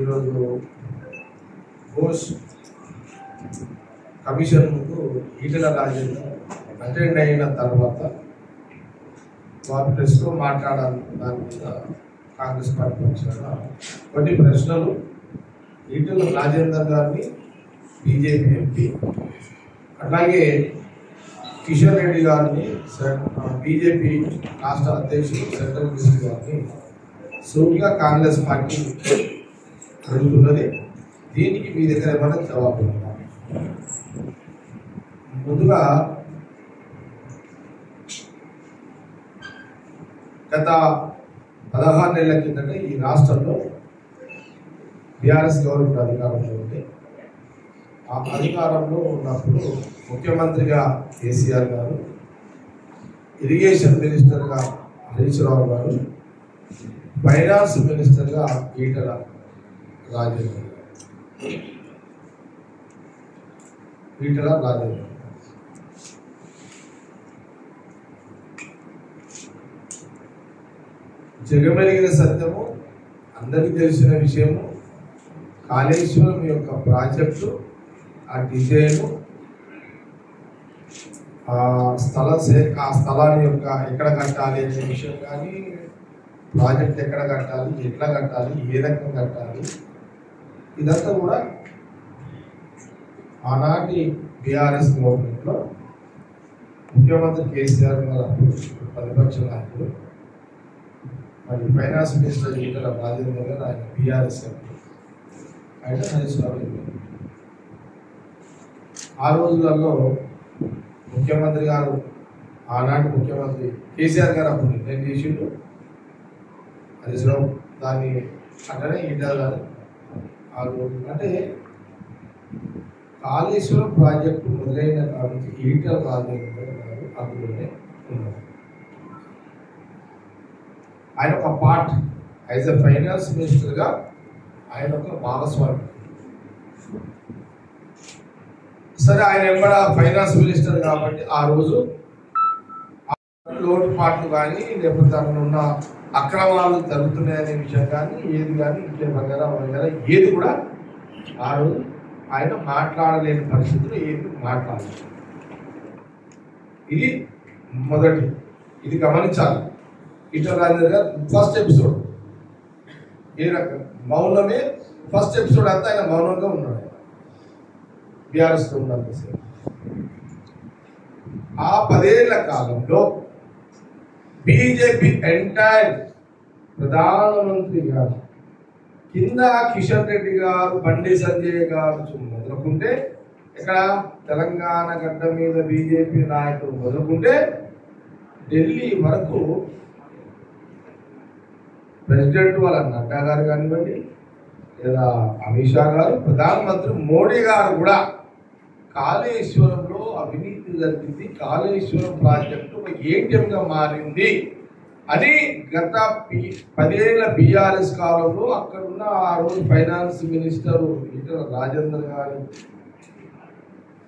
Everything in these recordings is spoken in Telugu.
ఈరోజు ఘోష్ కమిషన్ ముందు ఈటెల రాజేందర్ అటెండ్ అయిన తర్వాత వారి ప్రెస్లో మాట్లాడాలి. దాని మీద కాంగ్రెస్ పార్టీ పక్షాన కొన్ని ప్రశ్నలు ఈటెల రాజేందర్ గారిని బీజేపీ ఎంపీ, అట్లాగే కిషన్ రెడ్డి గారిని బీజేపీ రాష్ట్ర అధ్యక్షుడు సెంట్రల్ మినిస్టర్ గారిని సూటిగా కాంగ్రెస్ పార్టీ అడుగుతున్నది. దీనికి మీ దగ్గర ఏమైనా జవాబు ఉందా? ముందుగా గత 16 నెలల కిందట ఈ రాష్ట్రంలో బీఆర్ఎస్ గవర్నమెంట్ అధికారంలో ఉంది. ఆ అధికారంలో ఉన్నప్పుడు ముఖ్యమంత్రిగా కేసీఆర్ గారు, ఇరిగేషన్ మినిస్టర్గా హరీష్ రావు గారు, ఫైనాన్స్ మినిస్టర్గా ఈటెల రాజేందర్ జగమెరిగిన సత్యము, అందరికీ తెలిసిన విషయము, కాళేశ్వరం యొక్క ప్రాజెక్టు, ఆ డిజైను, ఆ స్థలాన్ని యొక్క ఎక్కడ కట్టాలి అనే విషయం కానీ, ప్రాజెక్ట్ ఎక్కడ కట్టాలి, ఎట్లా కట్టాలి, ఏ రకంగా కట్టాలి, ఇదంతా కూడా ఆనాటి బీఆర్ఎస్ గవర్నమెంట్లో ముఖ్యమంత్రి కేసీఆర్ గారు ప్రతిపక్ష నాయకుడు, మరి ఫైనాన్స్ మినిస్టర్ ఈటెల రాజేందర్ గారు ఆయన బీఆర్ఎస్ ఆయన హరీష్ రావు. ఆ రోజులలో ముఖ్యమంత్రి గారు, ఆనాటి ముఖ్యమంత్రి కేసీఆర్ గారు అప్పుడు నిర్ణయం చేసిండు, హరీష్ రావు దాన్ని అట్లనే ఈటెల అంటే కాళేశ్వరం ప్రాజెక్టు మొదలైన కాబట్టి ఈటెల రాజేందర్ గారు అందులోనే ఉన్నారు. ఆయన ఒక పార్ట్ యాజ్ ఎ ఫైనాన్స్ మినిస్టర్గా ఆయన ఒక భాగస్వామి. సరే, ఆయన ఎంబడ ఫైనాన్స్ మినిస్టర్ కాబట్టి ఆ రోజు లోటుపాట్లు కానీ లేకపోతే అక్కడ ఉన్న అక్రమాలు జరుగుతున్నాయనే విషయం కానీ ఏది కానీ ఇంకే వగేరా ఏది కూడా ఆ రోజు ఆయన మాట్లాడలేని పరిస్థితులు ఏది మాట్లాడలేదు. ఇది మొదటి, ఇది గమనించాలి. ఈటెల రాజేందర్ గారు ఫస్ట్ ఎపిసోడ్ ఏ రకం మౌనమే, ఫస్ట్ ఎపిసోడ్ అంతా ఆయన మౌనంగా ఉన్నాడు. బీఆర్ఎస్లో ఉన్నంతసేపు ఆ 10 ఏళ్ల కాలంలో బీజేపీ ఎంటైర్ ప్రధానమంత్రి గారు కింద కిషన్ రెడ్డి గారు, బండి సంజయ్ గారు మొదలుకుంటే, ఇక్కడ తెలంగాణ గడ్డ మీద బీజేపీ నాయకులు మొదలుకుంటే ఢిల్లీ వరకు ప్రెసిడెంట్ వాళ్ళ నడ్డా గారు కానివ్వండి, లేదా అమిత్ షా గారు, ప్రధానమంత్రి మోడీ గారు కూడా కాళేశ్వరంలో అవినీతి జరిగింది, కాళేశ్వరం ప్రాజెక్టు ఏటీఎంగా మారింది అని గత 10 ఏళ్ల బీఆర్ఎస్ కాలంలో అక్కడున్న ఆ రోజు ఫైనాన్స్ మినిస్టర్ ఈటెల రాజేందర్ గారి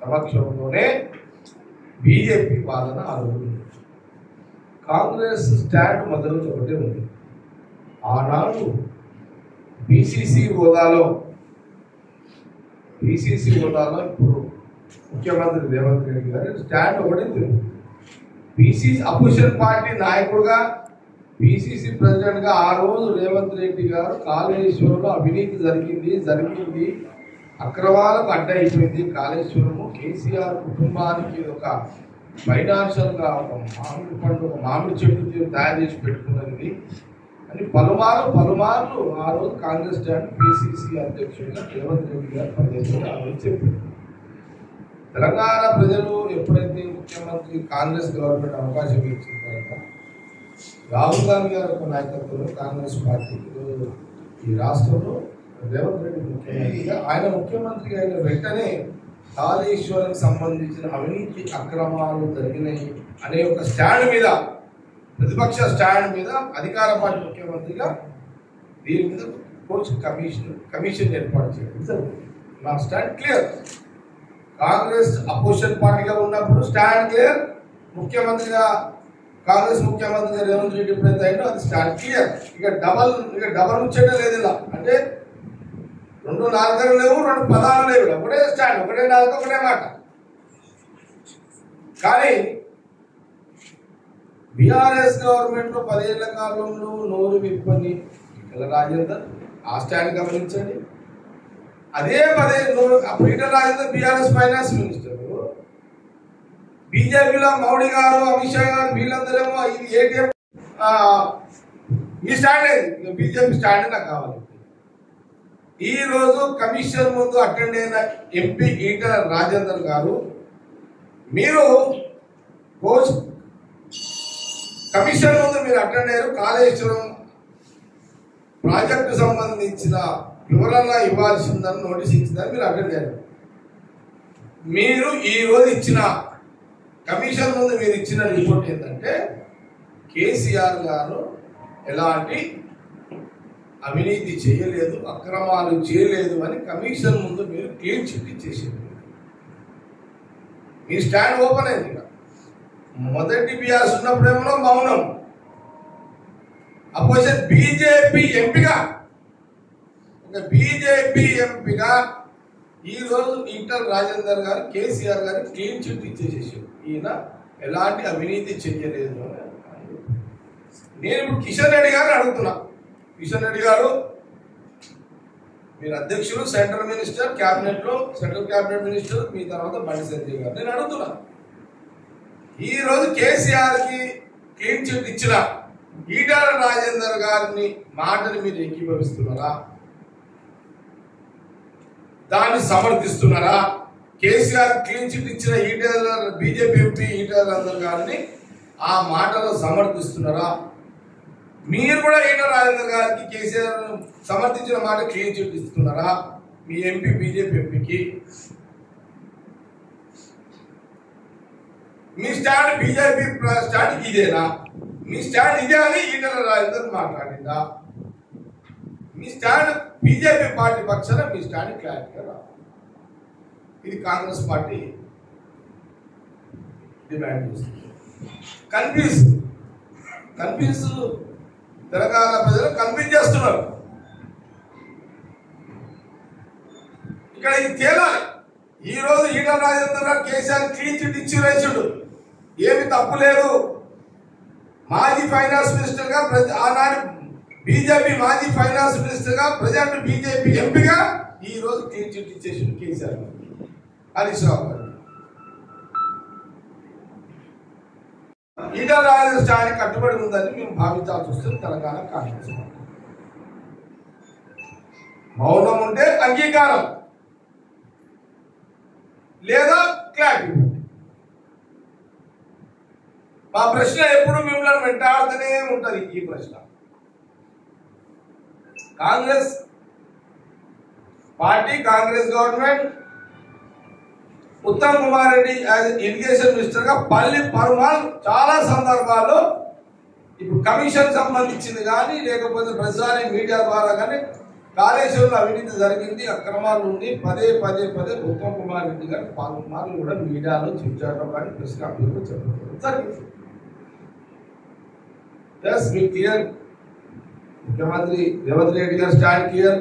సమక్షంలోనే బీజేపీ వాదన ఆ రోజు. కాంగ్రెస్ స్టాండ్ మొదలు ఒకటే ఉంది. ఆనాడు పిసిసి హోదాలో ఇప్పుడు ముఖ్యమంత్రి రేవంత్ రెడ్డి గారి స్టాండ్ ఒకటి ఉంది. పిసిసి అపోజిషన్ పార్టీ నాయకుడుగా, పిసిసి ప్రెసిడెంట్గా ఆ రోజు రేవంత్ రెడ్డి గారు కాళేశ్వరంలో అవినీతి జరిగింది, అక్రమాలకు అడ్డైపోయింది, కాళేశ్వరము కేసీఆర్ కుటుంబానికి ఒక ఫైనాన్షియల్గా ఒక మామిడి పండు, ఒక మామిడి చెట్టు తయారు చేసి పెట్టుకున్నది అని పలుమార్లు ఆ రోజు కాంగ్రెస్ స్టాండ్ పిసిసి అధ్యక్షుడిగా రేవంత్ రెడ్డి గారు పనిచేస్తున్న ఆ రోజు చెప్పారు. తెలంగాణ ప్రజలు ఎప్పుడైతే ముఖ్యమంత్రి కాంగ్రెస్ గవర్నమెంట్ అవకాశం ఇచ్చిన తర్వాత రాహుల్ గాంధీ గారి యొక్క నాయకత్వంలో కాంగ్రెస్ పార్టీ ఈ రాష్ట్రంలో రేవంత్ రెడ్డి ముఖ్యమంత్రిగా, ఆయన ముఖ్యమంత్రి అయిన వెంటనే కాళేశ్వరానికి సంబంధించిన అవినీతి అక్రమాలు జరిగినాయి అనే ఒక స్టాండ్ మీద, ప్రతిపక్ష స్టాండ్ మీద అధికార పార్టీ ముఖ్యమంత్రిగా దీని మీద కోర్టు కమిషన్ ఏర్పాటు చేయడం. నా స్టాండ్ క్లియర్. కాంగ్రెస్ అపోజిషన్ పార్టీగా ఉన్నప్పుడు స్టాండ్ క్లియర్, ముఖ్యమంత్రిగా కాంగ్రెస్ ముఖ్యమంత్రి రేవంత్ రెడ్డి ఎప్పుడైతే అయిందో అది స్టార్ట్ క్లియర్. ఇక డబల్ ముచ్చటే లేదు ఇలా. అంటే 2 నాలుకలు లేవు, 2 పదాలు లేవు, ఒకటే స్టాండ్, ఒకటే నాలుక, ఒకటే మాట. కానీ బీఆర్ఎస్ గవర్నమెంట్ 10 ఏళ్ల కాలంలో నోరు విప్పని ఈటల రాజేందర్ ఆ స్టాండ్ గమనించండి. అదే 10 ఏళ్ళు అప్పుడు Etela Rajender BRS finance minister, బీజేపీలో మోడీ గారు, అమిత్ షా గారు వీళ్ళందరేమో ఇది ఏటీఎం ఈ స్టాండ్ అయింది. బీజేపీ స్టాండ్ నాకు కావాలి. ఈ రోజు కమిషన్ ముందు అటెండ్ అయిన ఎంపీ ఈటల రాజేందర్ గారు, మీరు కమిషన్ ముందు మీరు అటెండ్ అయ్యారు, కాళేశ్వరం ప్రాజెక్టు సంబంధించిన వివరణ ఇవ్వాల్సిందని నోటీస్ ఇచ్చిందని మీరు అటెండ్ అయ్యారు. మీరు ఈ రోజు ఇచ్చిన కమిషన్ ముందు మీరు ఇచ్చిన రిపోర్ట్ ఏంటంటే కేసీఆర్ గారు ఎలాంటి అవినీతి చేయలేదు, అక్రమాలు చేయలేదు అని కమిషన్ ముందు మీరు క్లీన్ చిట్ ఇచ్చేసారు. మీ స్టాండ్ ఓపెన్ అయింది. మొదటి బీఆర్ఎస్ ఉన్నప్పుడేమో మౌనం. అపోజిషన్ బీజేపీ ఎంపీగా, ఒక బీజేపీ ఎంపీగా ఈ రోజు ఈటల రాజేందర్ గారు కేసీఆర్ గారు క్లీన్ చిట్ ఇచ్చేసేసారు. ఈయన ఎలాంటి అవినీతి చేయలేదు. నేను ఇప్పుడు కిషన్ రెడ్డి గారిని అడుగుతున్నా. కిషన్ రెడ్డి గారు మీరు అధ్యక్షులు, సెంట్రల్ మినిస్టర్, క్యాబినెట్ లో సెంట్రల్ క్యాబినెట్ మినిస్టర్, మీ తర్వాత బండి సంజయ్ గారు. నేను అడుగుతున్నా, ఈ రోజు కేసీఆర్ కి క్లీన్ చిట్ ఇచ్చిన ఈటల రాజేందర్ గారిని మాటని మీరు ఏకీభవిస్తున్నారా? దాన్ని సమర్థిస్తున్నారా? కేసీఆర్ క్లీన్ చిట్ ఇచ్చిన ఈటల బీజేపీ ఎంపీ ఈటల రాజేందర్ గారిని ఆ మాటలో సమర్థిస్తున్నారా? మీరు కూడా ఈటల రాజేందర్ గారికి కేసీఆర్ సమర్థించిన మాట క్లీన్ చిట్ ఇస్తున్నారా? మీ ఎంపీ బీజేపీ ఎంపీకి మీ స్టాండ్ బీజేపీ స్టాండ్ ఇదేనా? మీ స్టాండ్ ఇదే అని ఈటల రాజేందర్ మాట్లాడిందా? మీ స్టాండ్ బీజేపీ పార్టీ పక్షాన మీ స్టాండ్ క్లారిటీగా రా. ఇది కాంగ్రెస్ పార్టీ డిమాండ్ చేస్తుంది. కన్ఫ్యూజ్ తెలంగాణ ప్రజలు కన్ఫ్యూజ్ చేస్తున్నారు. ఇక్కడ ఇది తేలాలి. ఈ రోజు ఈటల రాజేందర్ గారు కేసీఆర్ క్లీన్ చిట్ ఇచ్చి వేసుడు, ఏమి తప్పు లేదు. మాజీ ఫైనాన్స్ మినిస్టర్ గా, ఆనాడు బీజేపీ మాజీ ఫైనాన్స్ మినిస్టర్ గా, ప్రజెంట్ బీజేపీ ఎంపీగా ఈ రోజు క్లీన్ చిట్ ఇచ్చేసి కేసీఆర్ గారు, హరీష్ రావు గారు. ఈటల రాజేందర్ స్టాండ్ కట్టుబడి ఉందని మేము భావించాల్సి వస్తుంది. తెలంగాణ కాంగ్రెస్ మౌనం ఉంటే అంగీకారం, లేదా క్లారిటీ. మా ప్రశ్న ఎప్పుడు మిమ్మల్ని వెంటాడుతూనే ఉంటది. ఈ ప్రశ్న Congress party, Congress government Uttam Kumar Reddy as irrigation minister గా పలుమార్లు చాలా సందర్భాల్లో ఇప్పుడు కమిషన్ సంబంధించింది కానీ, లేకపోతే ప్రతిసారి మీడియా ద్వారా కానీ కాళేశ్వరంలో అవినీతి జరిగింది, అక్రమాలు ఉంది, పదే ఉత్తమ్ కుమార్ రెడ్డి గారు పలుమార్లు కూడా మీడియాలో చూపించడం కానీ ప్రెస్ కాన్ఫరెన్స్ లో చెప్పడం జరిగింది. ప్లస్ మీ క్లియర్, ముఖ్యమంత్రి రేవంత్ రెడ్డి గారు stand clear,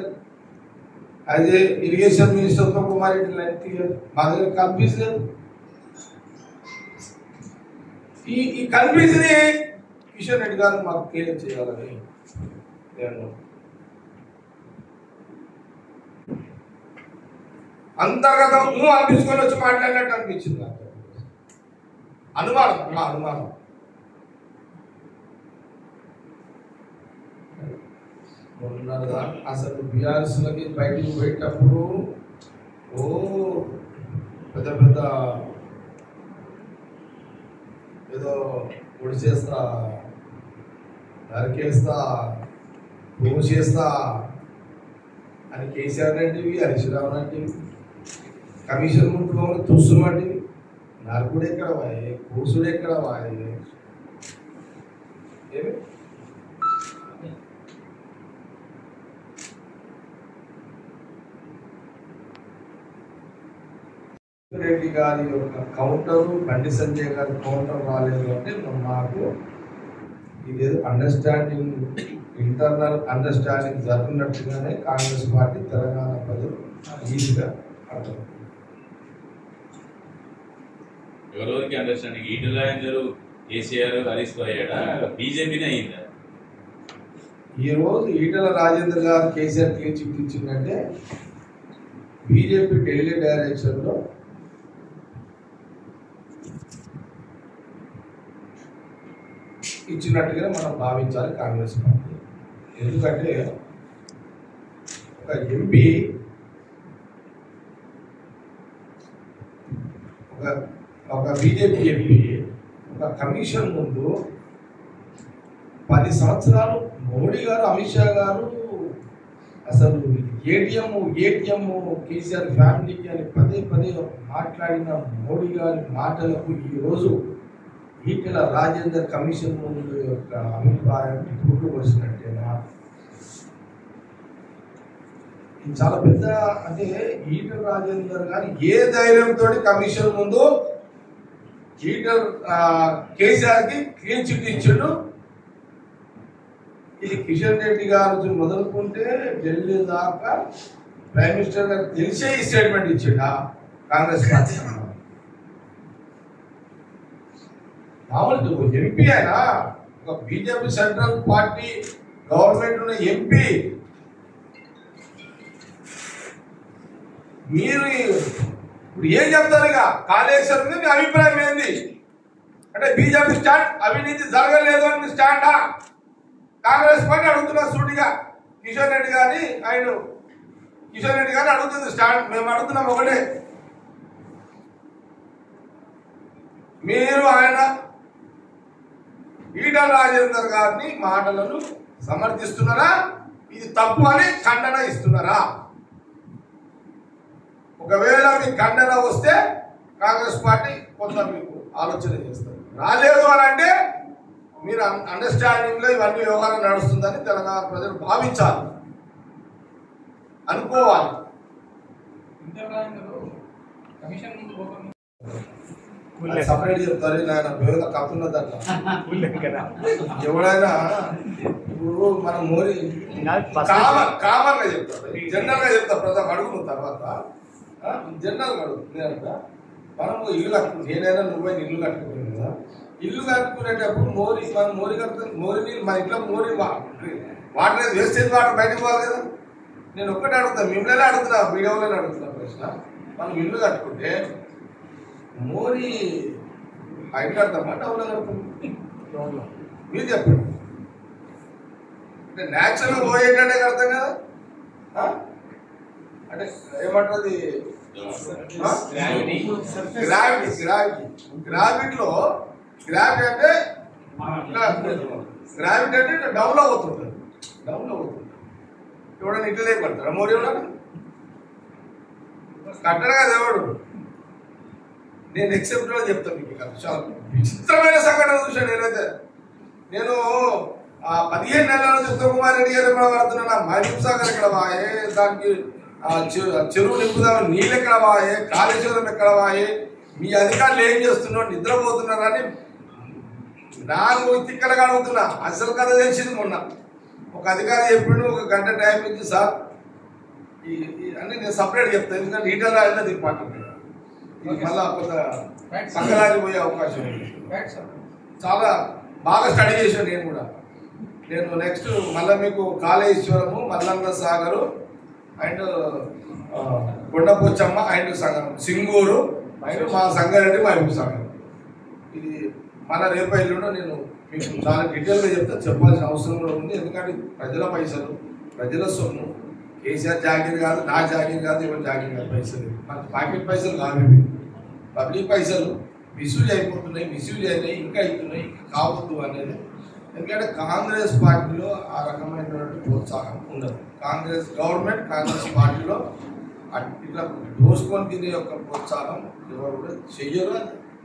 as a irrigation minister Uttam Kumar Reddy line clear. మా దగ్గర కన్ఫ్యూజ్ లేదు. ఈ కన్ఫ్యూజ్ ని కిషన్ రెడ్డి గారు మాకు క్లియర్ చేయాలని నేను అంతర్గతం అనిపించుకొని వచ్చి మాట్లాడినట్టు అనిపించింది నాకు. అనుమానం అసలు బీఆర్ఎస్ లకి బయటికి పోయేటప్పుడు పెద్ద ఏదో పొడి చేస్తా, నరికేస్తా, చేస్తా అని కేసీఆర్ లాంటివి, హరీష్ రావు లాంటివి, కమిషన్ ముందు చూస్తున్నటివి, నరకుడు ఎక్కడ వాయి, కూసుడు ఎక్కడ వాయి, రెడ్డి గారి యొక్క కౌంటర్, బండి సంజయ్ గారి కౌంటర్ రాలేదు అంటే మాకు ఇదేదో అండర్స్టాండింగ్ ఇంటర్నల్ అండర్స్టాండింగ్ జరుగుతున్నట్టుగానే కాంగ్రెస్ పార్టీ తెలంగాణ ప్రజలు ఈజీగా అర్థం. ఎవరెవరికి అండర్స్టాండింగ్ ఈటల రాజేందర్ కేసీఆర్ హరీష్ అయ్యాడా బీజేపీనే అయిందా? ఈ రోజు ఈటల రాజేందర్ గారు కేసీఆర్ క్లీన్ చిట్ ఇచ్చిందంటే బీజేపీ ఢిల్లీ డైరెక్షన్ లో ఇచ్చినట్టుగా మనం భావించాలి కాంగ్రెస్ పార్టీ. ఎందుకంటే ఒక ఎంపీ ఒక బీజేపీ ఎంపీ ఒక కమిషన్ ముందు 10 సంవత్సరాలు మోడీ గారు అమిత్ షా గారు అసలు ఏటీఎం కేసీఆర్ ఫ్యామిలీకి అని పదే మాట్లాడిన మోడీ గారి మాటలకు ఈరోజు ఈటల రాజేందర్ కమిషన్ ముందు యొక్క అభిప్రాయం పుట్టుకొచ్చినట్టేనా? ఇది చాలా పెద్ద, అంటే ఈటల రాజేందర్ గారు ఏ ధైర్యంతో కమిషన్ ముందు కేసీఆర్ కి క్లీన్ చిట్ ఇచ్చాడు. ఇది కిషన్ రెడ్డి గారు మొదలుకుంటే ఢిల్లీ దాకా ప్రైమ్ మినిస్టర్ గారు తెలిసే ఈ స్టేట్మెంట్ ఇచ్చాడా కాంగ్రెస్ పార్టీ? మామూలు ఎంపీ అయినా ఒక బీజేపీ సెంట్రల్ పార్టీ గవర్నమెంట్ ఉన్న ఎంపీ మీరు ఇప్పుడు ఏం చెప్తారు? ఇక కాళేశ్వరం మీ అభిప్రాయం ఏంది అంటే బీజేపీ స్టాండ్ అవినీతి జరగలేదు అని స్టాండా? కాంగ్రెస్ పార్టీ అడుగుతున్నారు సూటిగా. కిషన్ రెడ్డి గారిని అడుగుతుంది స్టాండ్. మేము అడుగుతున్నాం ఒకటే, మీరు ఆయన ఈటల రాజేందర్ గారిని మాటలను సమర్థిస్తున్నారా, ఇది తప్పు అని ఖండన ఇస్తున్నారా? ఒకవేళ మీకు ఖండన వస్తే కాంగ్రెస్ పార్టీ కొంత మీకు ఆలోచన చేస్తారు. రాలేదు అని అంటే మీరు అండర్స్టాండింగ్ లో ఇవన్నీ వ్యవహారం నడుస్తుందని తెలంగాణ ప్రజలు భావించాలి, అనుకోవాలి. సపరేట్ చెప్తారు నాయన, పేద కత్తున్నది అట్లా. ఎవడైనా ఇప్పుడు మనం మోరీ కామన్ గా చెప్తారు, జనరల్ గా చెప్తా. ప్రజలు అడుగుతున్న తర్వాత జనరల్ గా అడుగుతుంది. మనము ఇల్లు కట్టుకుంటాం, నేనైనా నువ్వే ఇల్లు కట్టుకుంటాం కదా. ఇల్లు కట్టుకునేటప్పుడు మోరీ నీళ్ళు మన ఇంట్లో వాటర్ వేస్టేజ్ వాటర్ బయటకు పోవాలి కదా. నేను ఒక్కటే అడుగుతాను, మిమ్మల్ని అడుగుతున్నా, వీడియోలోనే అడుగుతున్నా ప్రశ్న. మనం ఇల్లు కట్టుకుంటే మోరీ బయట కడతామా డౌన్లో కడతాం? మీరు చెప్పండి. అంటే న్యాచురల్ పోయేటట్టే కడతాం కదా. అంటే ఏమంటుంది గ్రావిటీలో గ్రావిటీ అంటే డౌన్ లో అవుతుంటుంది. ఎవడన్నా ఇట్లా లేపడతారా మోడీ? ఎవడన్నా కట్టడా దేవుడు. నేను ఎక్సెప్ట్ అని చెప్తాను మీకు. చాలా విచిత్రమైన సంఘటన చూసాను నేనైతే. నేను 15 నెలల నుంచి ఉత్తమ్ కుమార్ రెడ్డి గారు పడుతున్నా. మహబూబ్ సాగర్ ఎక్కడ వాయే, దానికి చెరువు నింపుదామని నీళ్ళు ఎక్కడ వాయే, కాళేశ్వరం ఎక్కడ వాయే, మీ అధికారులు ఏం చేస్తున్నారు, నిద్రపోతున్నారని నాకు తిక్కలుగా అడుగుతున్నా. అసలు కథ తెలిసింది మొన్న. ఒక అధికారి చెప్పిండు, 1 గంట టైం ఇచ్చి సార్ అన్ని నేను సపరేట్ చెప్తాను, ఎందుకంటే ఈటల రాజేందర్ ఇంపార్టెంట్. ఇది మళ్ళా కొంత పక్కదారి పోయే అవకాశం ఉంది. చాలా బాగా స్టడీ చేశాను నేను కూడా. నేను నెక్స్ట్ మళ్ళీ మీకు Kaleshwaram, Mallanna Sagar and Kondapochamma and Singur and మా సంగారెడ్డి మహబూబ్ సాగర్, ఇది మన రేపు ఎల్లుండో నేను మీకు చాలా డీటెయిల్గా చెప్తా. చెప్పాల్సిన అవసరం కూడా ఉంది. ఎందుకంటే ప్రజల పైసలు, ప్రజల సొమ్ము. కేసీఆర్ జాగీర్ కాదు, నా జాగీర్ కాదు, ఎవరు జాగీర్ కాదు. పైసలు మన పాకెట్ పైసలు కావు, పబ్లిక్ పైసలు మిస్యూజ్ అయిపోతున్నాయి, మిస్యూజ్ అయినాయి, ఇంకా అవుతున్నాయి, ఇంకా కావద్దు అనేది. ఎందుకంటే కాంగ్రెస్ పార్టీలో ఆ రకమైనటువంటి ప్రోత్సాహం ఉండదు. కాంగ్రెస్ గవర్నమెంట్, కాంగ్రెస్ పార్టీలో ఇట్లా దోసుకొని తినే యొక్క ప్రోత్సాహం ఎవరు కూడా చెయ్యరు.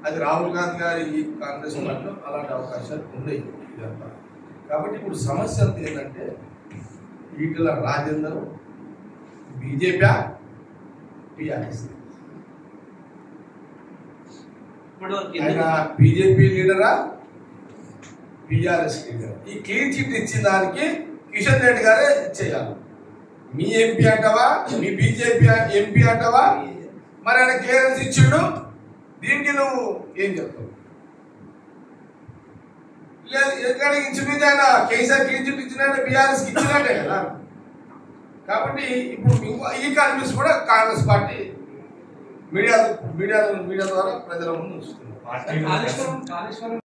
అది రాహుల్ గాంధీ గారి ఈ కాంగ్రెస్ పార్టీలో అలాంటి అవకాశాలు ఉన్నాయి ఇదంతా. కాబట్టి ఇప్పుడు సమస్య అంతా ఏంటంటే ఈటల రాజేందర్ బీజేపీ, టీఆర్ఎస్. ఆయన బీజేపీ లీడరా, బీఆర్ఎస్ ఈ క్లీన్ చిట్ ఇచ్చిన దానికి కిషన్ రెడ్డి గారే చేయాలి. మీ ఎంపీ అంటావా, మీ బీజేపీ ఎంపీ అంటావా, మరి ఆయన క్లియరెన్స్ ఇచ్చిండు, దీనికి నువ్వు ఏం చెప్తావు? ఎందుకంటే ఇంచుమించు ఆయన కేసీఆర్ క్లీన్ చిట్ ఇచ్చిన బీఆర్ఎస్ ఇచ్చినట్టే కదా. కాబట్టి ఇప్పుడు ఈ కాన్ఫ్యూస్ కూడా కాంగ్రెస్ పార్టీ మీడియా ద్వారా ప్రజల ముందు ఉంచుతుంది.